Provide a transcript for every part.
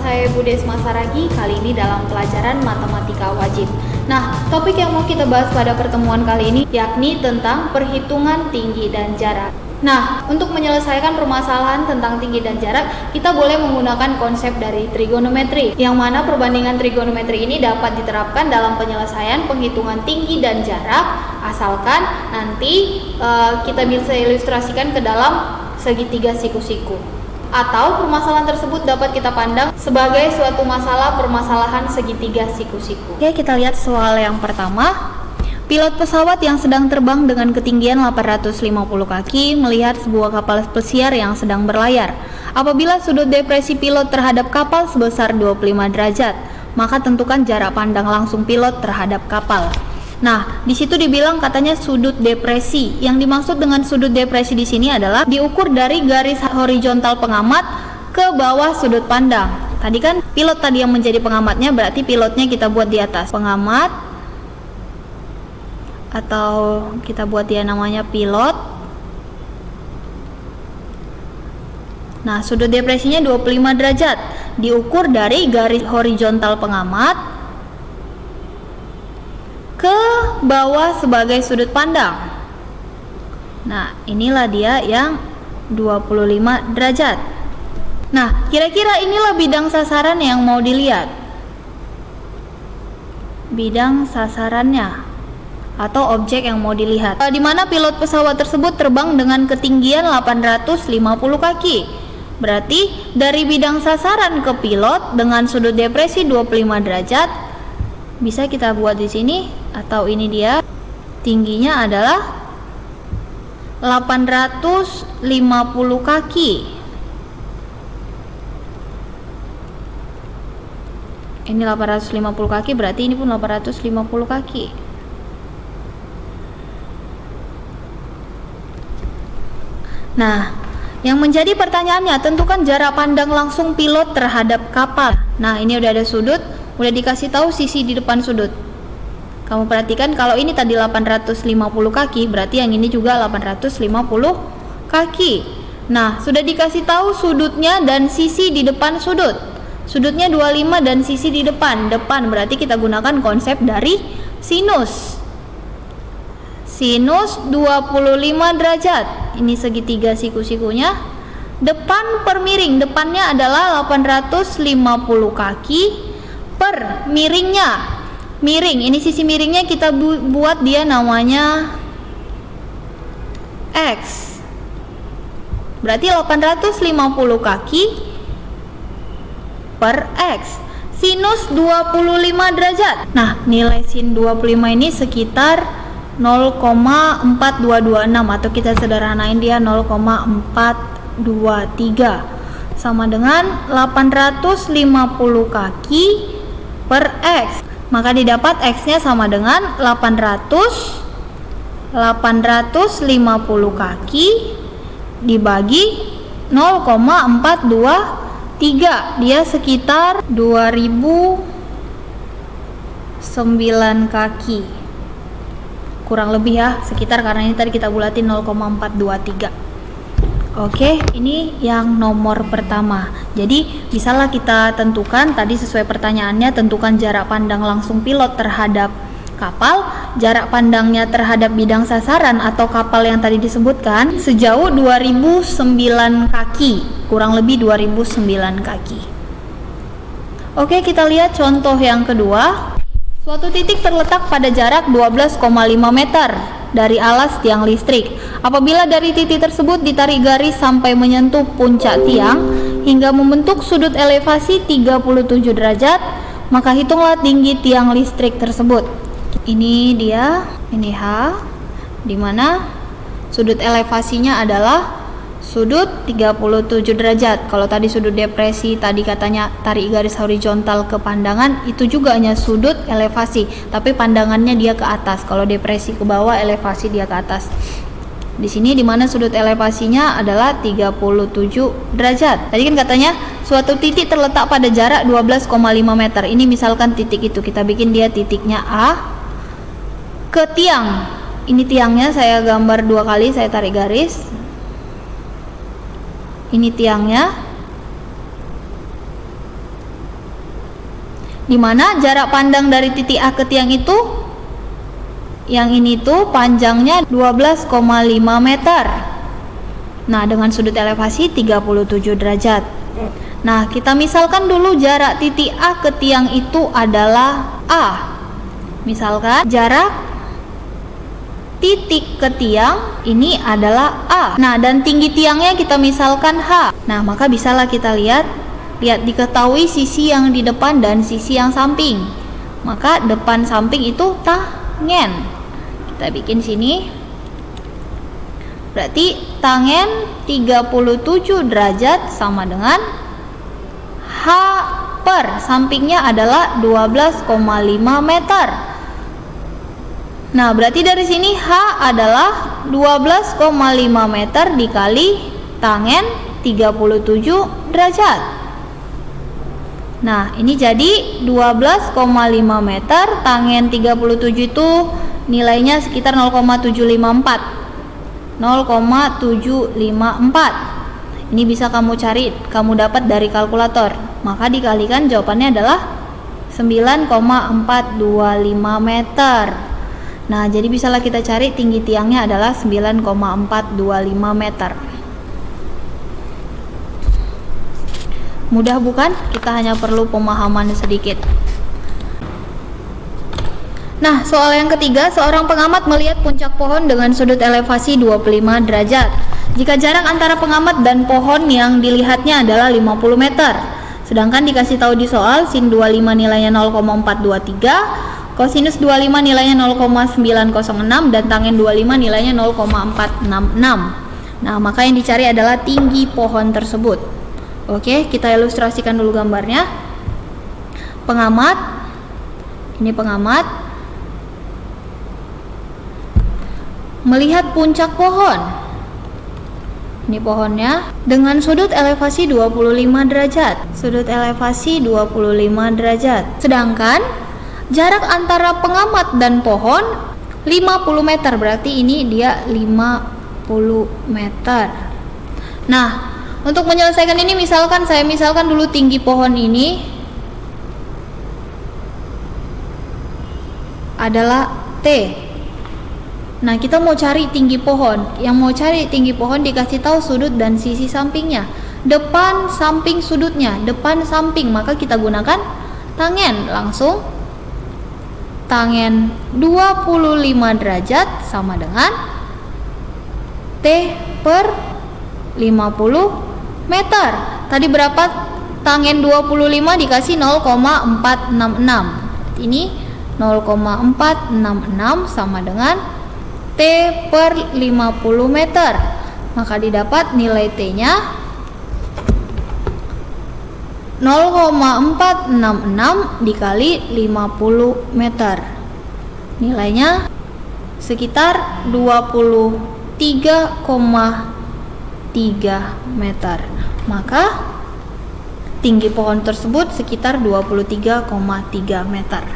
saya Bu Desma Saragi, kali ini dalam pelajaran matematika wajib. Nah, topik yang mau kita bahas pada pertemuan kali ini yakni tentang perhitungan tinggi dan jarak. Nah, untuk menyelesaikan permasalahan tentang tinggi dan jarak, kita boleh menggunakan konsep dari trigonometri, yang mana perbandingan trigonometri ini dapat diterapkan dalam penyelesaian penghitungan tinggi dan jarak, asalkan nanti kita bisa ilustrasikan ke dalam segitiga siku-siku. Atau permasalahan tersebut dapat kita pandang sebagai suatu masalah permasalahan segitiga siku-siku. Oke, kita lihat soal yang pertama. Pilot pesawat yang sedang terbang dengan ketinggian 850 kaki melihat sebuah kapal pesiar yang sedang berlayar. Apabila sudut depresi pilot terhadap kapal sebesar 25 derajat, maka tentukan jarak pandang langsung pilot terhadap kapal. Nah, di situ dibilang katanya sudut depresi. Yang dimaksud dengan sudut depresi di sini adalah diukur dari garis horizontal pengamat ke bawah sudut pandang. Tadi kan pilot tadi yang menjadi pengamatnya, berarti pilotnya kita buat di atas pengamat, atau kita buat dia namanya pilot. Nah, sudut depresinya 25 derajat, diukur dari garis horizontal pengamat ke bawah sebagai sudut pandang. Nah, inilah dia yang 25 derajat. Nah, kira-kira inilah bidang sasaran yang mau dilihat. Bidang sasarannya atau objek yang mau dilihat. Di mana pilot pesawat tersebut terbang dengan ketinggian 850 kaki. Berarti dari bidang sasaran ke pilot dengan sudut depresi 25 derajat bisa kita buat di sini, atau ini dia tingginya adalah 850 kaki. Ini 850 kaki, berarti ini pun 850 kaki. Nah, yang menjadi pertanyaannya, tentukan jarak pandang langsung pilot terhadap kapal. Nah, ini udah ada sudut, udah dikasih tahu sisi di depan sudut. Kamu perhatikan kalau ini tadi 850 kaki, berarti yang ini juga 850 kaki. Nah, sudah dikasih tahu sudutnya dan sisi di depan sudut. Sudutnya 25 dan sisi di depan. Depan berarti kita gunakan konsep dari sinus. Sinus 25 derajat. Ini segitiga siku-sikunya. Depan per miring, depannya adalah 850 kaki per miringnya. Miring, ini sisi miringnya kita buat dia namanya X. Berarti 850 kaki per X. Sinus 25 derajat. Nah, nilai sin 25 ini sekitar 0,4226, atau kita sederhanain dia 0,423, sama dengan 850 kaki per X. Maka didapat X-nya sama dengan 850 kaki dibagi 0,423, dia sekitar 2009 kaki. Kurang lebih ya, sekitar, karena ini tadi kita bulatin 0,423. Oke, ini yang nomor pertama. Jadi bisalah kita tentukan tadi sesuai pertanyaannya, tentukan jarak pandang langsung pilot terhadap kapal, jarak pandangnya terhadap bidang sasaran atau kapal yang tadi disebutkan sejauh 2009 kaki, kurang lebih 2009 kaki. Oke, kita lihat contoh yang kedua. Suatu titik terletak pada jarak 12,5 meter dari alas tiang listrik. Apabila dari titik tersebut ditarik garis sampai menyentuh puncak tiang hingga membentuk sudut elevasi 37 derajat, maka hitunglah tinggi tiang listrik tersebut. Ini dia, ini H, di mana sudut elevasinya adalah sudut 37 derajat. Kalau tadi sudut depresi, tadi katanya tarik garis horizontal ke pandangan, itu juga hanya sudut elevasi, tapi pandangannya dia ke atas. Kalau depresi ke bawah, elevasi dia ke atas. Di sini dimana sudut elevasinya adalah 37 derajat. Tadi kan katanya suatu titik terletak pada jarak 12,5 meter. Ini misalkan titik itu, kita bikin dia titiknya A ke tiang. Ini tiangnya saya gambar 2 kali, saya tarik garis. Ini tiangnya. Dimana jarak pandang dari titik A ke tiang itu, yang ini tuh panjangnya 12,5 meter. Nah, dengan sudut elevasi 37 derajat. Nah, kita misalkan dulu jarak titik A ke tiang itu adalah A. Misalkan jarak titik ke tiang ini adalah A. Nah, dan tinggi tiangnya kita misalkan H. Nah, maka bisalah kita lihat diketahui sisi yang di depan dan sisi yang samping. Maka depan samping itu tangen. Kita bikin sini. Berarti tangen 37 derajat sama dengan H per sampingnya adalah 12,5 meter. Nah, berarti dari sini H adalah 12,5 meter dikali tangen 37 derajat. Nah, ini jadi 12,5 meter tangen 37 itu nilainya sekitar 0,754. 0,754. Ini bisa kamu dapat dari kalkulator. Maka dikalikan jawabannya adalah 9,425 meter. Nah, jadi bisalah kita cari tinggi tiangnya adalah 9,425 meter. Mudah bukan? Kita hanya perlu pemahaman sedikit. Nah, soal yang ketiga, seorang pengamat melihat puncak pohon dengan sudut elevasi 25 derajat. Jika jarak antara pengamat dan pohon yang dilihatnya adalah 50 meter. Sedangkan dikasih tahu di soal sin 25 nilainya 0,423, kosinus 25 nilainya 0,906 dan tangen 25 nilainya 0,466. Nah, maka yang dicari adalah tinggi pohon tersebut. Oke, kita ilustrasikan dulu gambarnya. Ini pengamat melihat puncak pohon. Ini pohonnya dengan sudut elevasi 25 derajat. Sudut elevasi 25 derajat. Sedangkan jarak antara pengamat dan pohon 50 meter. Berarti ini dia 50 meter. Nah, untuk menyelesaikan ini saya misalkan dulu tinggi pohon ini adalah T. Nah, kita mau cari tinggi pohon. Yang mau cari tinggi pohon dikasih tahu sudut dan sisi sampingnya. Depan, samping, sudutnya. Depan, samping. Maka kita gunakan tangen. Langsung tangen 25 derajat sama dengan T per 50 meter. Tadi berapa? Tangen 25 dikasih 0,466. Ini 0,466 sama dengan T per 50 meter. Maka didapat nilai T-nya 0,466 dikali 50 meter. Nilainya sekitar 23,3 meter. Maka tinggi pohon tersebut sekitar 23,3 meter.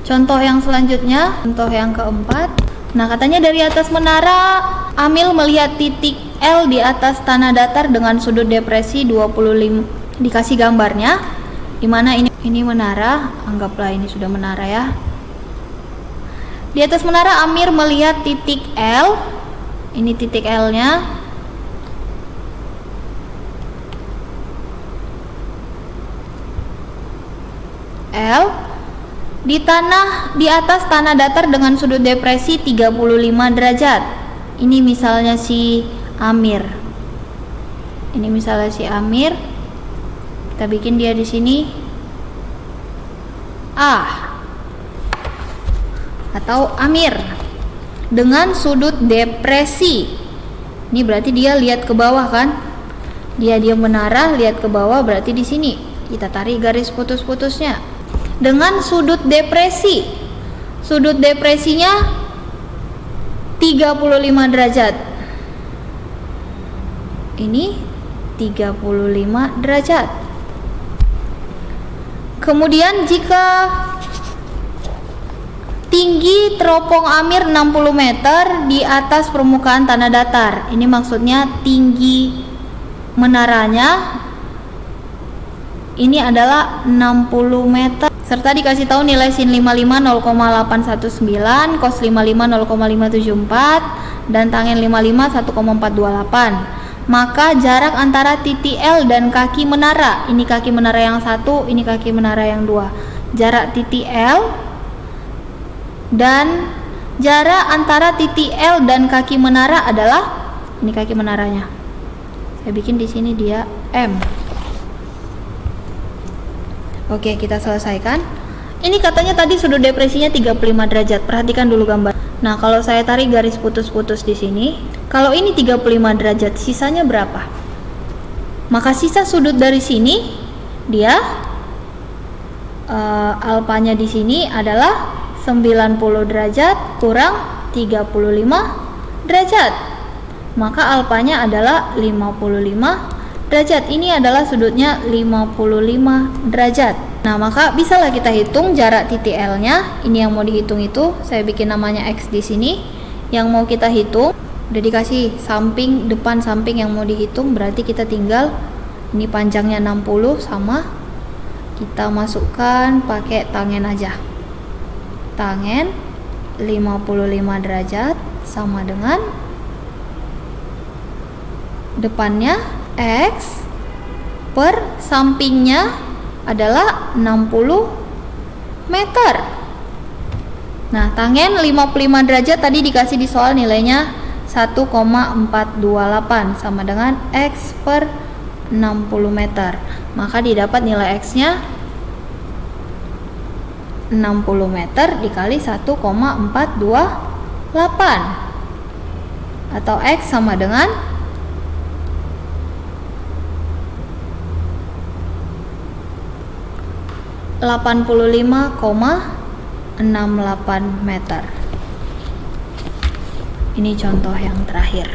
Contoh yang selanjutnya, contoh yang keempat. Nah, katanya dari atas menara, Amil melihat titik L di atas tanah datar dengan sudut depresi 25. Dikasih gambarnya, dimana ini menara, anggaplah ini sudah menara ya. Di atas menara Amir melihat titik L, ini titik L-nya. L di atas tanah datar dengan sudut depresi 35 derajat. Ini misalnya si Amir. Ini misalnya si Amir. Kita bikin dia di sini A atau Amir dengan sudut depresi. Ini berarti dia lihat ke bawah kan? Dia menara lihat ke bawah, berarti di sini kita tarik garis putus-putusnya. Dengan sudut depresi. Sudut depresinya 35 derajat. Ini 35 derajat. Kemudian jika tinggi teropong Amir 60 meter di atas permukaan tanah datar. Ini maksudnya tinggi menaranya ini adalah 60 meter serta dikasih tahu nilai sin 55 0,819, cos 55 0,574, dan tangen 55 1,428. Maka jarak antara titik L dan kaki menara, ini kaki menara yang satu, ini kaki menara yang dua. Jarak titik L dan jarak antara titik L dan kaki menara adalah, ini kaki menaranya. Saya bikin di sini dia M. Oke, kita selesaikan. Ini katanya tadi sudut depresinya 35 derajat. Perhatikan dulu gambar. Nah, kalau saya tarik garis putus-putus di sini, kalau ini 35 derajat, sisanya berapa? Maka sisa sudut dari sini dia alfanya di sini adalah 90 derajat kurang 35 derajat. Maka alfanya adalah 55 derajat. Ini adalah sudutnya 55 derajat. Nah, maka bisalah kita hitung jarak titik L-nya. Ini yang mau dihitung itu, saya bikin namanya X di sini. Yang mau kita hitung, udah dikasih samping, depan samping yang mau dihitung, berarti kita tinggal ini panjangnya 60 sama kita masukkan pakai tangen aja. Tangen 55 derajat sama dengan depannya X per sampingnya adalah 60 meter. Nah, tangen 55 derajat tadi dikasih di soal nilainya 1,428 sama dengan X per 60 meter. Maka didapat nilai X-nya 60 meter dikali 1,428 atau X sama dengan 85,68 meter. Ini contoh yang terakhir.